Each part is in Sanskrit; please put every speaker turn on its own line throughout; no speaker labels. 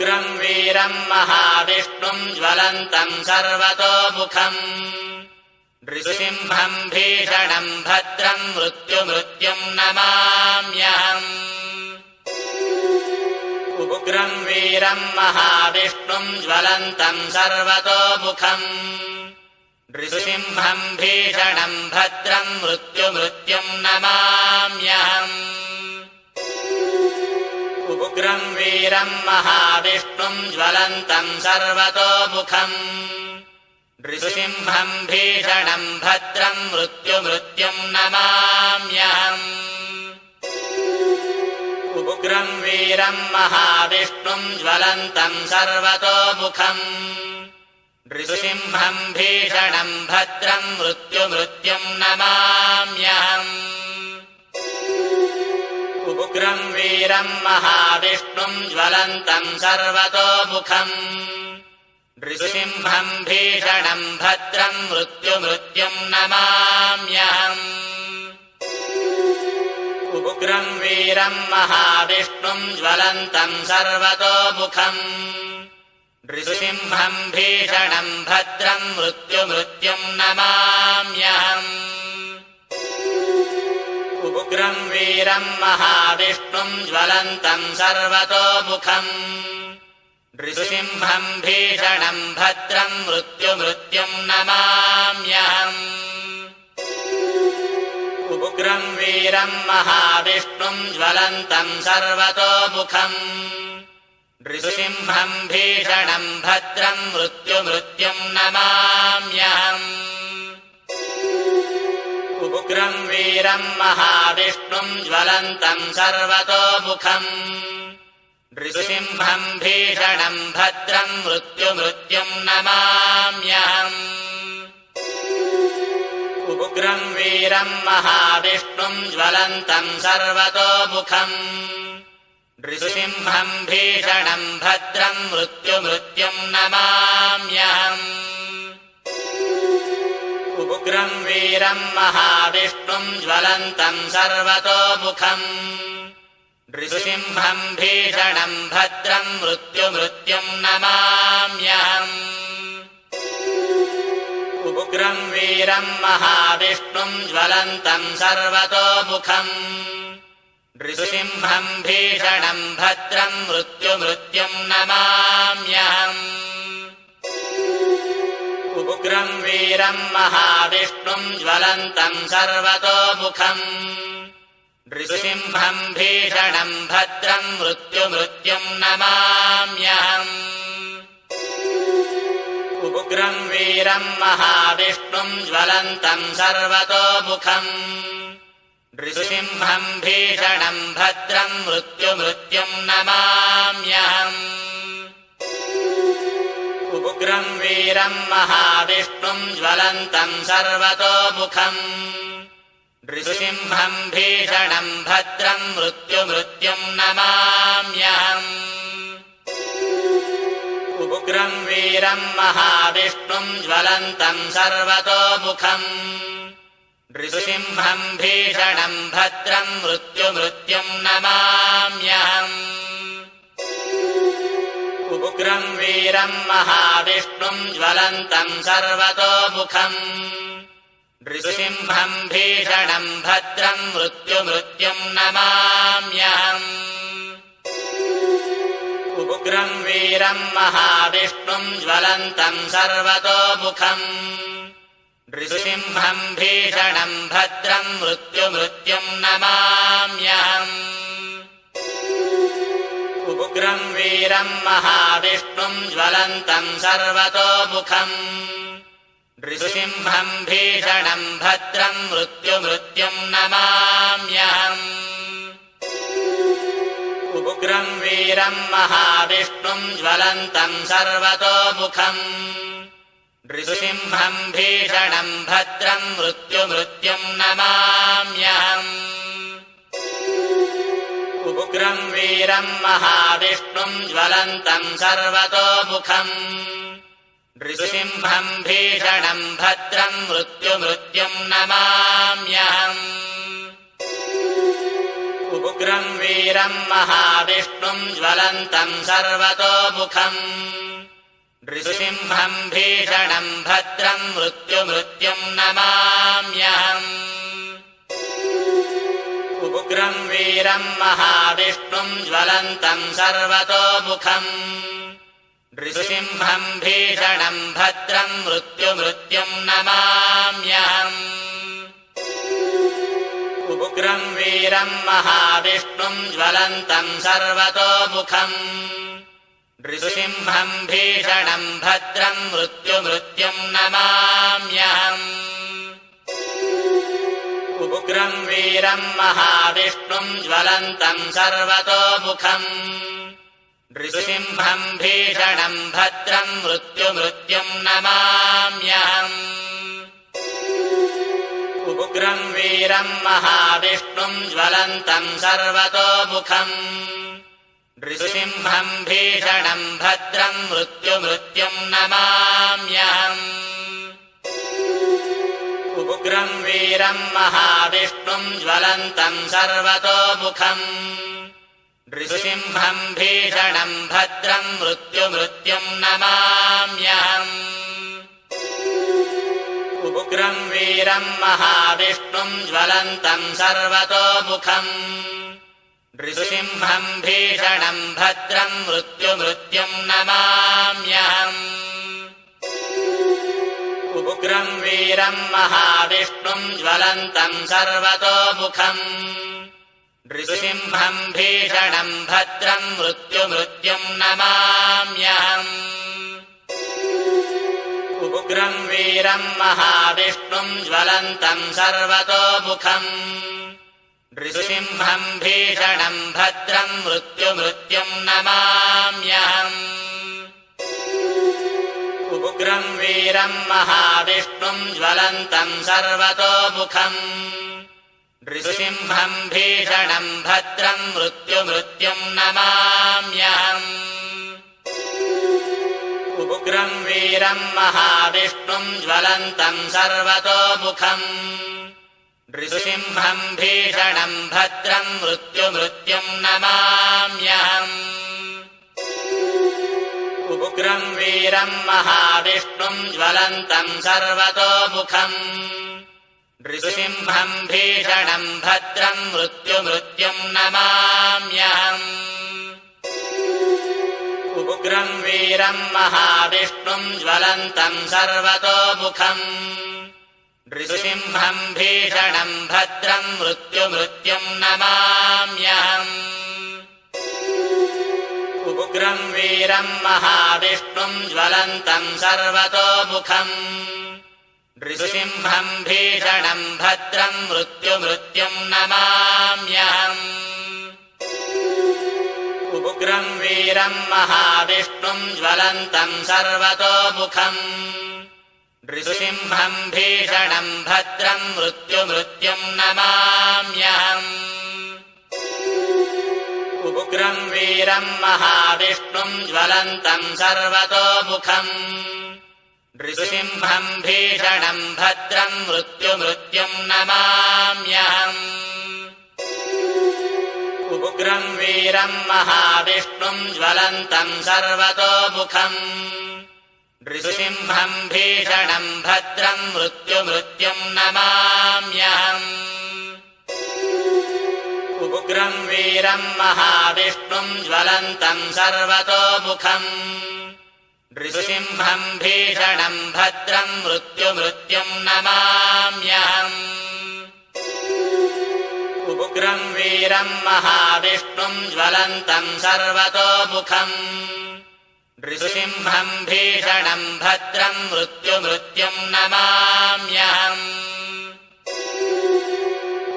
उग्रम् वीरम् महाविष्णुम् ज्वलन्तम् सर्वतोमुखम् नृसिंहम् भीषणम् भद्रम् मृत्युम् नमाम्यहम् उग्रम् वीरम् महाविष्णुम् ज्वलन्तम् सर्वतोमुखम् नृसिंहम् भीषणम् भद्रम् मृत्युम् नमाम्यहम् उग्रम् वीरम् महाविष्णुम् ज्वलन्तम् सर्वतोमुखम् नृसिंहम् भीषणम् भद्रम् मृत्युम् नमाम्यहम् उग्रम् वीरम् महाविष्णुम् ज्वलन्तम् सर्वतोमुखम् नृसिंहम् भीषणम् भद्रम् मृत्युम् नमाम्यहम् उग्रम् वीरम् महाविष्णुम् ज्वलन्तम् सर्वतोमुखम् नृसिंहम् भीषणम् भद्रम् मृत्युम् नमाम्यहम् उग्रम् वीरम् महाविष्णुम् ज्वलन्तम् सर्वतोमुखम् नृसिंहम् भीषणम् भद्रम् मृत्युम् नमाम्यहम् उग्रम् वीरम् महाविष्णुम् ज्वलन्तम् सर्वतोमुखम् नृसिंहम् भीषणम् भद्रम् मृत्युम् नमाम्यहम् उग्रम् वीरम् महाविष्णुम् ज्वलन्तम् सर्वतोमुखम् नृसिंहम् भीषणम् भद्रम् मृत्युम् नमाम्यहम् उग्रम् वीरम् महाविष्णुम् ज्वलन्तम् सर्वतोमुखम् नृसिंहम् भीषणम् भद्रम् मृत्युम् नमाम्यहम् उग्रम् वीरम् महाविष्णुम् ज्वलन्तम् सर्वतोमुखम् नृसिंहम् भीषणम् भद्रम् मृत्युम् नमाम्यहम् उग्रम् वीरम् महाविष्णुम् ज्वलन्तम् सर्वतोमुखम् नृसिंहम् भीषणम् भद्रम् मृत्युम् नमाम्यहम् उग्रम् वीरम् महाविष्णुम् ज्वलन्तम् सर्वतोमुखम् नृसिंहम् भीषणम् भद्रम् मृत्युम् नमाम्यहम् उग्रम् वीरम् महाविष्णुम् ज्वलन्तम् सर्वतोमुखम् नृसिंहम् भीषणम् भद्रम् मृत्युम् नमाम्यहम् उग्रम् वीरम् महाविष्णुम् ज्वलन्तम् सर्वतोमुखम् नृसिंहम् भीषणम् भद्रम् मृत्युम् नमाम्यहम् उग्रम् वीरम् महाविष्णुम् ज्वलन्तम् सर्वतोमुखम् नृसिंहम् भीषणम् भद्रम् मृत्युम् नमाम्यहम् उग्रम् वीरम् महाविष्णुम् ज्वलन्तम् सर्वतोमुखम् नृसिंहम् भीषणम् भद्रम् मृत्युम् नमाम्यहम् उग्रम् वीरम् महाविष्णुम् ज्वलन्तम् सर्वतोमुखम् नृसिंहम् भीषणम् भद्रम् मृत्युम् नमाम्यहम् उग्रम् वीरम् महाविष्णुम् ज्वलन्तम् सर्वतोमुखम् नृसिंहम् भीषणम् भद्रम् मृत्युम् नमाम्यहम् उग्रम् वीरम् महाविष्णुम् ज्वलन्तम् सर्वतोमुखम् नृसिंहम् भीषणम् भद्रम् मृत्युम् नमाम्यहम् उग्रम् वीरम् महाविष्णुम् ज्वलन्तम् सर्वतोमुखम् नृसिंहम् भीषणम् भद्रम् मृत्युम् नमाम्यहम् उग्रम् वीरम् महाविष्णुम् ज्वलन्तम् सर्वतोमुखम् नृसिंहम् भीषणम् भद्रम् मृत्युम् नमाम्यहम् उग्रम् वीरम् महाविष्णुम् ज्वलन्तम् सर्वतोमुखम् नृसिंहम् भीषणम् भद्रम् मृत्युम् नमाम्यहम् उग्रम् वीरम् महाविष्णुम् ज्वलन्तम् सर्वतोमुखम् नृसिंहम् भीषणम् भद्रम् मृत्युम् नमाम्यहम् उग्रम् वीरम् महाविष्णुम् ज्वलन्तम् सर्वतोमुखम् नृसिंहम् भीषणम् भद्रम् मृत्युम् नमाम्यहम् उग्रम् वीरम् महाविष्णुम् ज्वलन्तम् सर्वतोमुखम् नृसिंहम् भीषणम् भद्रम् मृत्युम् नमाम्यहम् उग्रम् वीरम् महाविष्णुम् ज्वलन्तम् सर्वतोमुखम् नृसिंहम् भीषणम् भद्रम् मृत्युम् नमाम्यहम् उग्रम् वीरम् महाविष्णुम् ज्वलन्तम् सर्वतोमुखम् नृसिंहम् भीषणम् भद्रम् मृत्युम् नमाम्यहम् उग्रम् वीरम् महाविष्णुम् ज्वलन्तम् सर्वतोमुखम् नृसिंहम् भीषणम् भद्रम् मृत्युम् नमाम्यहम् उग्रम् वीरम् महाविष्णुम् ज्वलन्तम् सर्वतोमुखम् नृसिंहम् भीषणम् भद्रम् मृत्युम् नमाम्यहम् उग्रम् वीरम् महाविष्णुम् ज्वलन्तम् सर्वतोमुखम् नृसिंहम् भीषणम् भद्रम् मृत्युम् नमाम्यहम् उग्रम् वीरम् महाविष्णुम् ज्वलन्तम् सर्वतोमुखम् नृसिंहम् भीषणम् भद्रम् मृत्युम् नमाम्यहम् उग्रम् वीरम् महाविष्णुम् ज्वलन्तम् सर्वतोमुखम् नृसिंहम् भीषणम् भद्रम् मृत्युम् नमाम्यहम् उग्रम् वीरम् महाविष्णुम् ज्वलन्तम् सर्वतोमुखम् नृसिंहम् भीषणम् भद्रम् मृत्युम् नमाम्यहम् उग्रम् वीरम् महाविष्णुम् ज्वलन्तम् सर्वतोमुखम् नृसिंहम् भीषणम् भद्रम् मृत्युम् नमाम्यहम् उग्रम् वीरम् महाविष्णुम् ज्वलन्तम् सर्वतोमुखम् नृसिंहम् भीषणम् भद्रम् मृत्युम् नमाम्यहम् उग्रम् वीरम् महाविष्णुम् ज्वलन्तम् सर्वतोमुखम् नृसिंहम् भीषणम् भद्रम् मृत्युम् नमाम्यहम् उग्रम् वीरम् महाविष्णुम् ज्वलन्तम् सर्वतोमुखम् नृसिंहम् भीषणम् भद्रम् मृत्युम् नमाम्यहम् उग्रम् वीरम् महाविष्णुम् ज्वलन्तम् सर्वतोमुखम् नृसिंहम् भीषणम् भद्रम् मृत्युम् नमाम्यहम् उग्रम् वीरम् महाविष्णुम् ज्वलन्तम् सर्वतोमुखम् नृसिंहम् भीषणम् भद्रम् मृत्युम् नमाम्यहम् उग्रम् वीरम् महाविष्णुम् ज्वलन्तम् सर्वतोमुखम् नृसिंहम् भीषणम् भद्रम् मृत्युम् नमाम्यहम्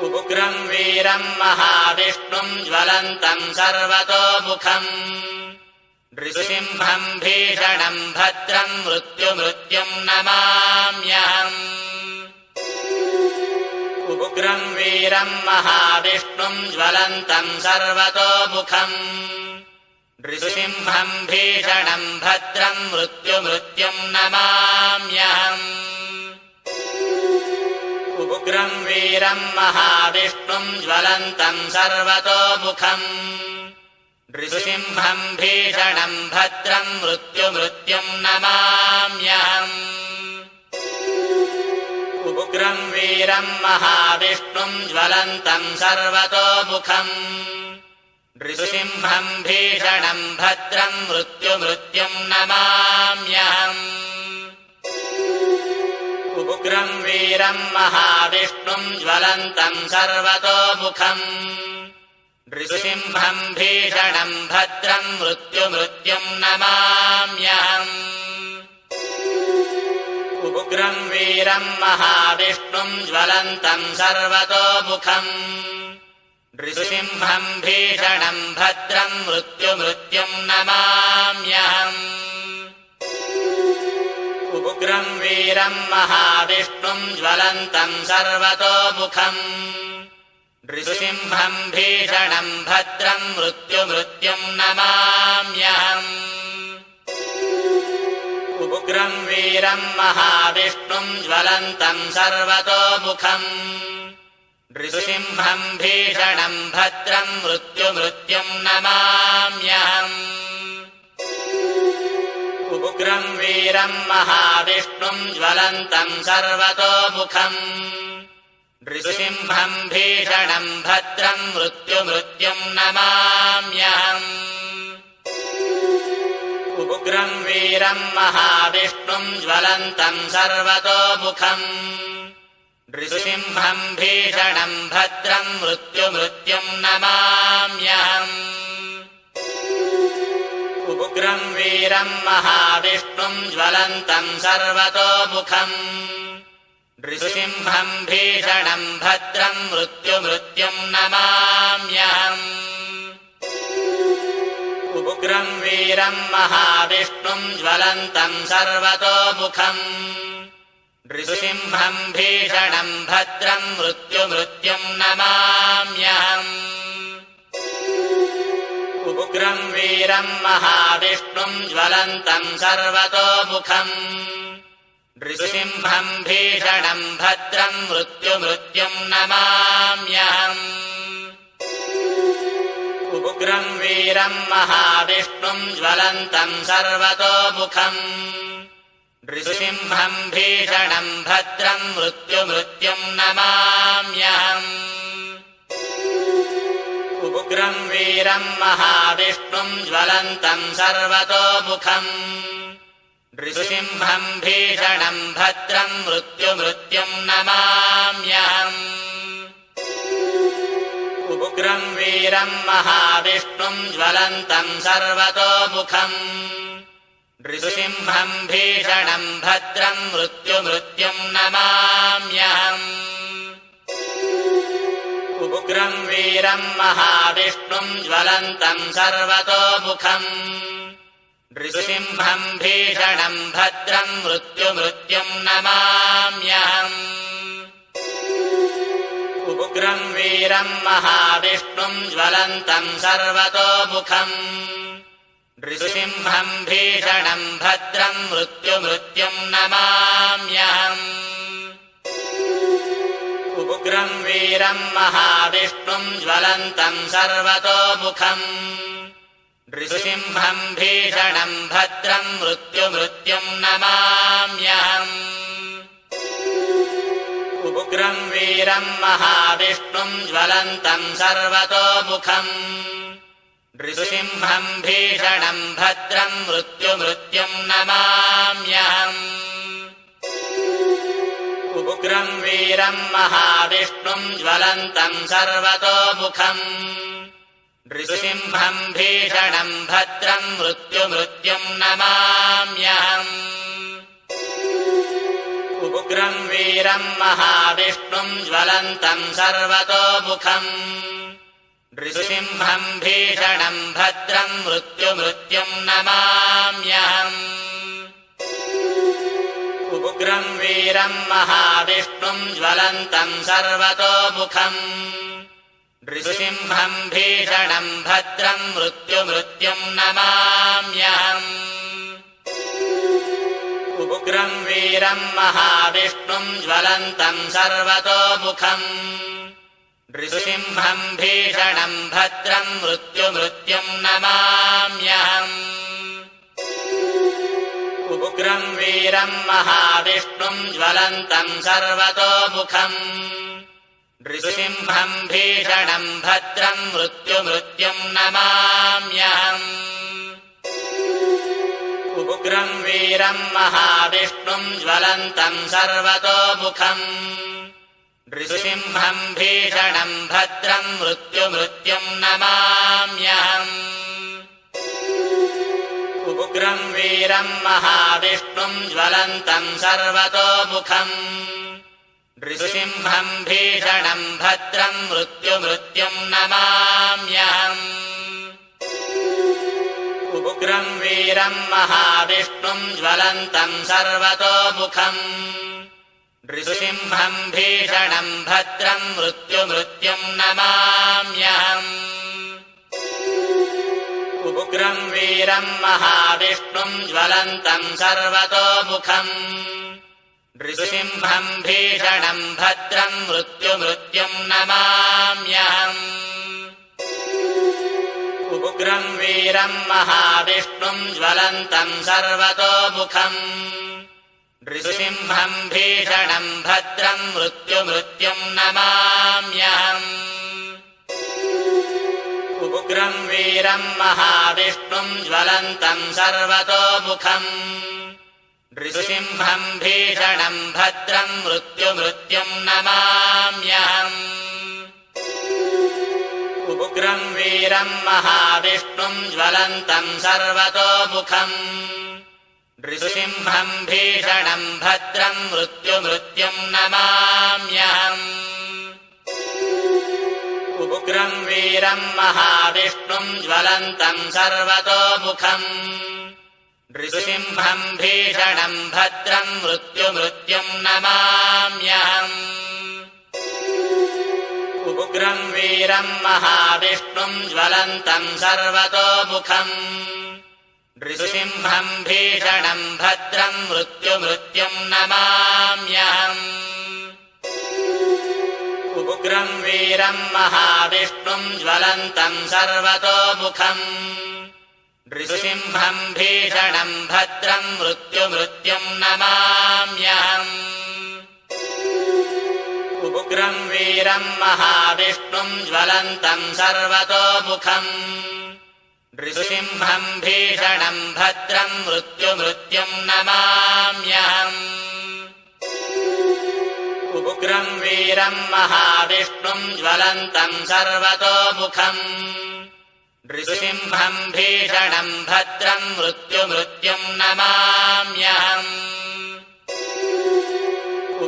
उग्रम् वीरम् महाविष्णुम् ज्वलन्तम् सर्वतोमुखम् नृसिंहम् भीषणम् भद्रम् मृत्युम् नमाम्यहम् उग्रम् वीरम् महाविष्णुम् ज्वलन्तम् सर्वतोमुखम् नृसिंहम् भीषणम् भद्रम् मृत्युम् नमाम्यहम् उग्रम् वीरम् महाविष्णुम् ज्वलन्तम् सर्वतोमुखम् नृसिंहम् भीषणम् भद्रम् मृत्युम् नमाम्यहम् उग्रम् वीरम् महाविष्णुम् ज्वलन्तम् सर्वतोमुखम् नृसिंहम् भीषणम् भद्रम् मृत्युम् नमाम्यहम् उग्रम् वीरम् महाविष्णुम् ज्वलन्तम् सर्वतोमुखम् नृसिंहम् भीषणम् भद्रम् मृत्युम् नमाम्यहम् उग्रम् वीरम् महाविष्णुम् ज्वलन्तम् सर्वतोमुखम् नृसिंहम् भीषणम् भद्रम् मृत्युम् नमाम्यहम् उग्रम् वीरम् महाविष्णुम् ज्वलन्तम् सर्वतोमुखम् नृसिंहम् भीषणम् भद्रम् मृत्युम् नमाम्यहम् उग्रम् वीरम् महाविष्णुम् ज्वलन्तम् सर्वतोमुखम् नृसिंहम् भीषणम् भद्रम् मृत्युम् नमाम्यहम् उग्रम् वीरम् महाविष्णुम् ज्वलन्तम् सर्वतोमुखम् नृसिंहम् भीषणम् भद्रम् मृत्युम् नमाम्यहम् उग्रम् वीरम् महाविष्णुम् ज्वलन्तम् सर्वतोमुखम् नृसिंहम् भीषणम् भद्रम् मृत्युम् नमाम्यहम् उग्रम् वीरम् महाविष्णुम् ज्वलन्तम् सर्वतोमुखम् नृसिंहम् भीषणम् भद्रम् मृत्युम् नमाम्यहम् उग्रम् वीरम् महाविष्णुम् ज्वलन्तम् सर्वतोमुखम् नृसिंहम् भीषणम् भद्रम् मृत्युम् नमाम्यहम् उग्रम् वीरम् महाविष्णुम् ज्वलन्तम् सर्वतोमुखम् नृसिंहम् भीषणम् भद्रम् मृत्युम् नमाम्यहम् उग्रम् वीरम् महाविष्णुम् ज्वलन्तम् सर्वतोमुखम् नृसिंहम् भीषणम् भद्रम् मृत्युम् नमाम्यहम् उग्रम् वीरम् महाविष्णुम् ज्वलन्तम् सर्वतोमुखम् नृसिंहम् भीषणम् भद्रम् मृत्युम् नमाम्यहम् उग्रम् वीरम् महाविष्णुम् ज्वलन्तम् सर्वतोमुखम् नृसिंहम् भीषणम् भद्रम् मृत्युम् नमाम्यहम् उग्रम् वीरम् महाविष्णुम् ज्वलन्तम् सर्वतोमुखम् नृसिंहम् भीषणम् भद्रम् मृत्युम् नमाम्यहम् उग्रम् वीरम् महाविष्णुम् ज्वलन्तम् सर्वतोमुखम् नृसिंहम् भीषणम् भद्रम् मृत्युम् नमाम्यहम् उग्रम् वीरम् महाविष्णुम् ज्वलन्तम् सर्वतोमुखम् नृसिंहम् भीषणम् भद्रम् मृत्युम् नमाम्यहम् उग्रम् वीरम् महाविष्णुम् ज्वलन्तम् सर्वतोमुखम् नृसिंहम् भीषणम् भद्रम् मृत्युम् नमाम्यहम् उग्रम् वीरम् महाविष्णुम् ज्वलन्तम् सर्वतोमुखम् नृसिंहम् भीषणम् भद्रम् मृत्युम् नमाम्यहम् उग्रम् वीरम् महाविष्णुम् ज्वलन्तम् सर्वतोमुखम् नृसिंहम् भीषणम् भद्रम् मृत्युम् नमाम्यहम् उग्रम् वीरम् महाविष्णुम् ज्वलन्तम् सर्वतोमुखम् नृसिंहम् भीषणम् भद्रम् मृत्युम् नमाम्यहम् उग्रम् वीरम् महाविष्णुम् ज्वलन्तम् सर्वतोमुखम् नृसिंहम् भीषणम् भद्रम् मृत्युम् नमाम्यहम् उग्रम् वीरम् महाविष्णुम् ज्वलन्तम् सर्वतोमुखम् नृसिंहम् भीषणम् भद्रम् मृत्युम् नमाम्यहम् उग्रम् वीरम् महाविष्णुम् ज्वलन्तम् सर्वतोमुखम् नृसिंहम् भीषणम् भद्रम् मृत्युम् नमाम्यहम् उग्रम् वीरम् महाविष्णुम् ज्वलन्तम् सर्वतोमुखम् नृसिंहम् भीषणम् भद्रम् मृत्युम् नमाम्यहम् उग्रम् वीरम् महाविष्णुम् ज्वलन्तम् सर्वतोमुखम् नृसिंहम् भीषणम् भद्रम् मृत्युम् नमाम्यहम् उग्रम् वीरम् महाविष्णुम् ज्वलन्तम् सर्वतोमुखम् नृसिंहम् भीषणम् भद्रम् मृत्युम् नमाम्यहम् उग्रम् वीरम् महाविष्णुम् ज्वलन्तम् सर्वतोमुखम् नृसिंहम् भीषणम् भद्रम् मृत्युम् नमाम्यहम् उग्रम् वीरम् महाविष्णुम् ज्वलन्तम् सर्वतोमुखम् नृसिंहम् भीषणम् भद्रम् मृत्युम् नमाम्यहम् उग्रम् वीरम् महाविष्णुम् ज्वलन्तम् सर्वतोमुखम् नृसिंहम् भीषणम् भद्रम् मृत्युम् नमाम्यहम् उग्रम् वीरम् महाविष्णुम् ज्वलन्तम् सर्वतोमुखम् नृसिंहम् भीषणम् भद्रम् मृत्युम् नमाम्यहम् उग्रम् वीरम् महाविष्णुम् ज्वलन्तम् सर्वतोमुखम् नृसिंहम् भीषणम् भद्रम् मृत्युम् नमाम्यहम् उग्रम् वीरम् महाविष्णुम् ज्वलन्तम् सर्वतोमुखम् नृसिंहम् भीषणम् भद्रम् मृत्युम् नमाम्यहम् उग्रम् वीरम् महाविष्णुम् ज्वलन्तम् सर्वतोमुखम् नृसिंहम् भीषणम् भद्रम् मृत्युम् नमाम्यहम् उग्रम् वीरम् महाविष्णुम् ज्वलन्तम् सर्वतोमुखम् नृसिंहम् भीषणम् भद्रम् मृत्युम् नमाम्यहम्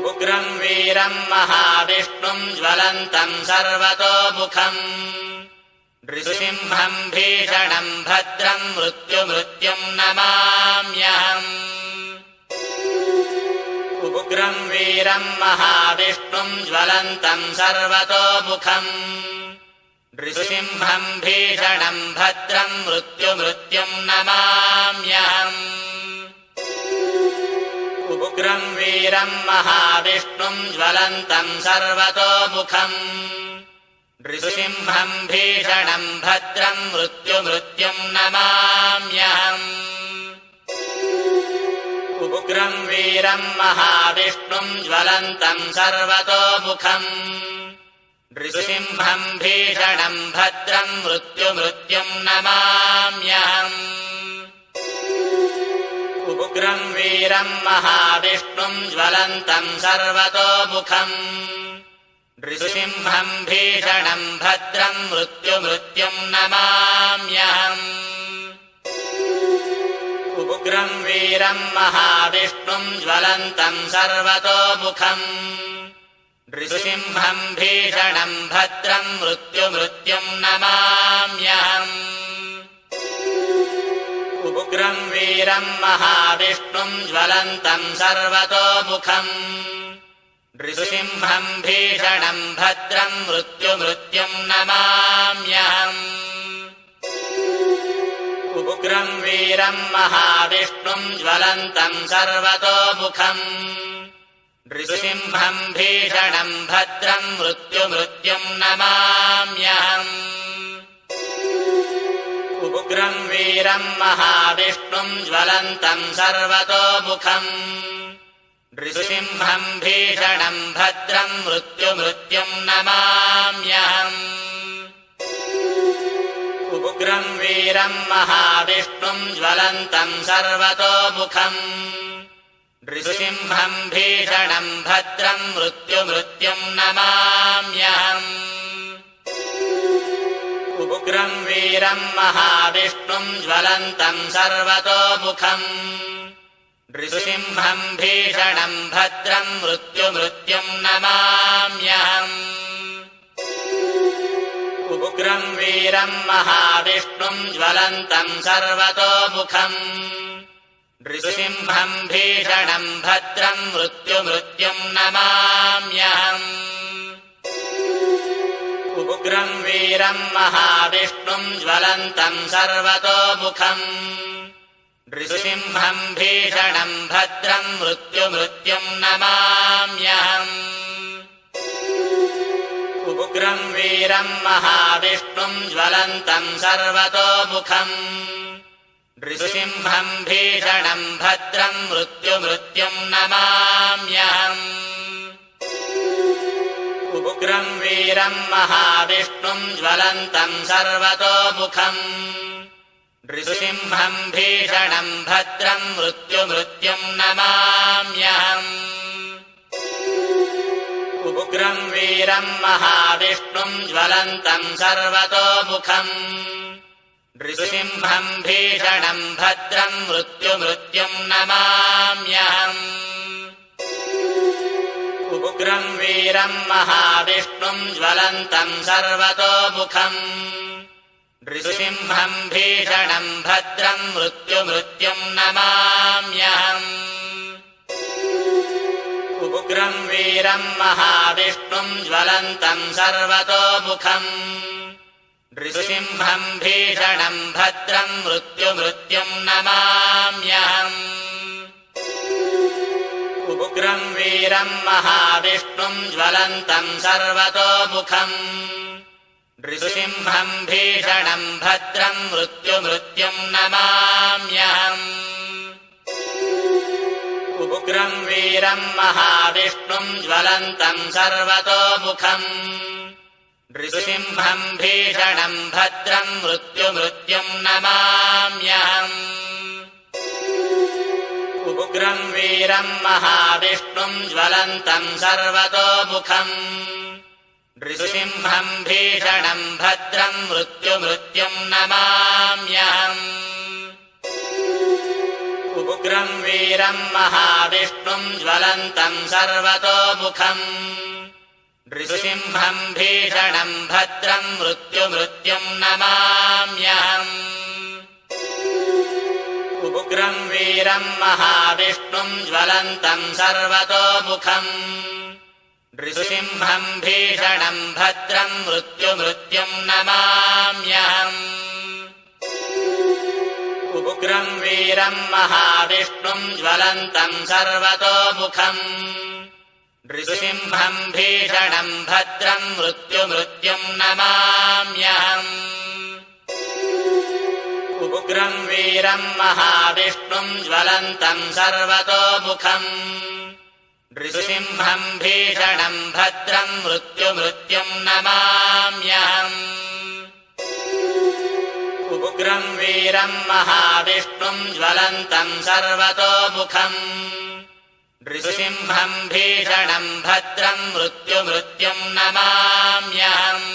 उग्रम् वीरम् महाविष्णुम् ज्वलन्तम् सर्वतोमुखम् नृसिंहम् भीषणम् भद्रम् मृत्युम् नमाम्यहम् उग्रम् वीरम् महाविष्णुम् ज्वलन्तम् सर्वतोमुखम् नृसिंहम् भीषणम् भद्रम् मृत्युम् नमाम्यहम् उग्रम् वीरम् महाविष्णुम् ज्वलन्तम् सर्वतोमुखम् नृसिंहम् भीषणम् भद्रम् मृत्युम् नमाम्यहम् उग्रम् वीरम् महाविष्णुम् ज्वलन्तम् सर्वतोमुखम् नृसिंहम् भीषणम् भद्रम् मृत्युम् नमाम्यहम् उग्रम् वीरम् महाविष्णुम् ज्वलन्तम् सर्वतोमुखम् नृसिंहम् भीषणम् भद्रम् मृत्युम् नमाम्यहम् उग्रम् वीरम् महाविष्णुम् ज्वलन्तम् सर्वतोमुखम् नृसिंहम् भीषणम् भद्रम् मृत्युम् नमाम्यहम् उग्रम् वीरम् महाविष्णुम् ज्वलन्तम् सर्वतोमुखम् नृसिंहम् भीषणम् भद्रम् मृत्युम् नमाम्यहम् उग्रम् वीरम् महाविष्णुम् ज्वलन्तम् सर्वतोमुखम् नृसिंहम् भीषणम् भद्रम् मृत्युम् नमाम्यहम् उग्रम् वीरम् महाविष्णुम् ज्वलन्तम् सर्वतोमुखम् नृसिंहम् भीषणम् भद्रम् मृत्युम् नमाम्यहम् उग्रम् वीरम् महाविष्णुम् ज्वलन्तम् सर्वतोमुखम् नृसिंहम् भीषणम् भद्रम् मृत्युम् नमाम्यहम् उग्रम् वीरम् महाविष्णुम् ज्वलन्तम् सर्वतोमुखम् नृसिंहम् भीषणम् भद्रम् मृत्युम् नमाम्यहम् उग्रम् वीरम् महाविष्णुम् ज्वलन्तम् सर्वतोमुखम् नृसिंहम् भीषणम् भद्रम् मृत्युम् नमाम्यहम् उग्रम् वीरम् महाविष्णुम् ज्वलन्तम् सर्वतोमुखम् नृसिंहम् भीषणम् भद्रम् मृत्युम् नमाम्यहम् उग्रम् वीरम् महाविष्णुम् ज्वलन्तम् सर्वतोमुखम् नृसिंहम् भीषणम् भद्रम् मृत्युम् नमाम्यहम् उग्रम् वीरम् महाविष्णुम् ज्वलन्तम् सर्वतोमुखम् नृसिंहम् भीषणम् भद्रम् मृत्युम् नमाम्यहम् उग्रम् वीरम् महाविष्णुम् ज्वलन्तम् सर्वतोमुखम् नृसिंहम् भीषणम् भद्रम् मृत्युम् नमाम्यहम् उग्रम् वीरम् महाविष्णुम् ज्वलन्तम् सर्वतोमुखम् नृसिंहम् भीषणम् भद्रम् मृत्युम् नमाम्यहम् उग्रम् वीरम् महाविष्णुम् ज्वलन्तम् सर्वतोमुखम् नृसिंहम् भीषणम् भद्रम् मृत्युम् नमाम्यहम् उग्रम् वीरम् महाविष्णुम् ज्वलन्तम् सर्वतोमुखम् नृसिंहम् भीषणम् भद्रम् मृत्युम् नमाम्यहम् उग्रम् वीरम् महाविष्णुम् ज्वलन्तम् सर्वतोमुखम् नृसिंहम् भीषणम् भद्रम् मृत्युम् नमाम्यहम् उग्रम् वीरम् महाविष्णुम् ज्वलन्तम् सर्वतोमुखम् नृसिंहम् भीषणम् भद्रम् मृत्युम् नमाम्यहम् उग्रम् वीरम् महाविष्णुम् ज्वलन्तम् सर्वतोमुखम् नृसिंहम् भीषणम् भद्रम् मृत्युम् नमाम्यहम् उग्रम् वीरम् महाविष्णुम् ज्वलन्तम् सर्वतोमुखम् नृसिंहम् भीषणम् भद्रम् मृत्युम् नमाम्यहम् उग्रम् वीरम् महाविष्णुम् ज्वलन्तम् सर्वतोमुखम् नृसिंहम् भीषणम् भद्रम् मृत्युम् नमाम्यहम् उग्रम् वीरम् महाविष्णुम् ज्वलन्तम् सर्वतोमुखम् नृसिंहम् भीषणम् भद्रम् मृत्युम् नमाम्यहम् उग्रम् वीरम् महाविष्णुम् ज्वलन्तम् सर्वतोमुखम् नृसिंहम् भीषणम् भद्रम् मृत्युम् नमाम्यहम्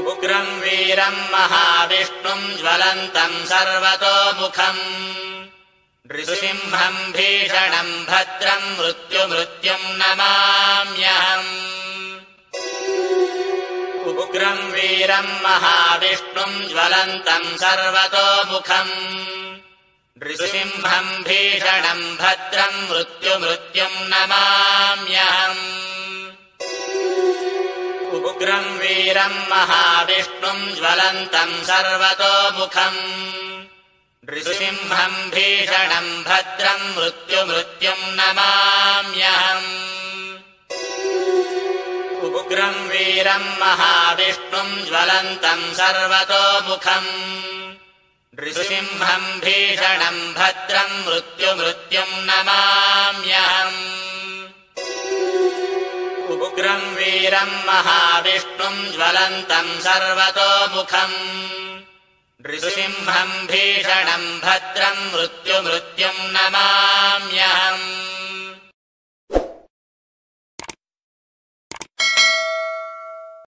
उग्रम् वीरम् महाविष्णुम् ज्वलन्तम् सर्वतोमुखम् नृसिंहम् भीषणम् भद्रम् मृत्युम् नमाम्यहम् उग्रम् वीरम् महाविष्णुम् ज्वलन्तम् सर्वतोमुखम् नृसिंहम् भीषणम् भद्रम् मृत्युम् नमाम्यहम् उग्रम् वीरम् महाविष्णुम् ज्वलन्तम् सर्वतोमुखम् नृसिंहम् भीषणम् भद्रम् मृत्युम् नमाम्यहम् उग्रम् वीरम् महाविष्णुम् ज्वलन्तम् सर्वतोमुखम् नृसिंहम् भीषणम् भद्रम् मृत्युम् नमाम्यहम् उग्रम् वीरम् महाविष्णुम् ज्वलन्तम् सर्वतोमुखम् नृसिंहम् भीषणम् भद्रम् मृत्युम् नमाम्यहम्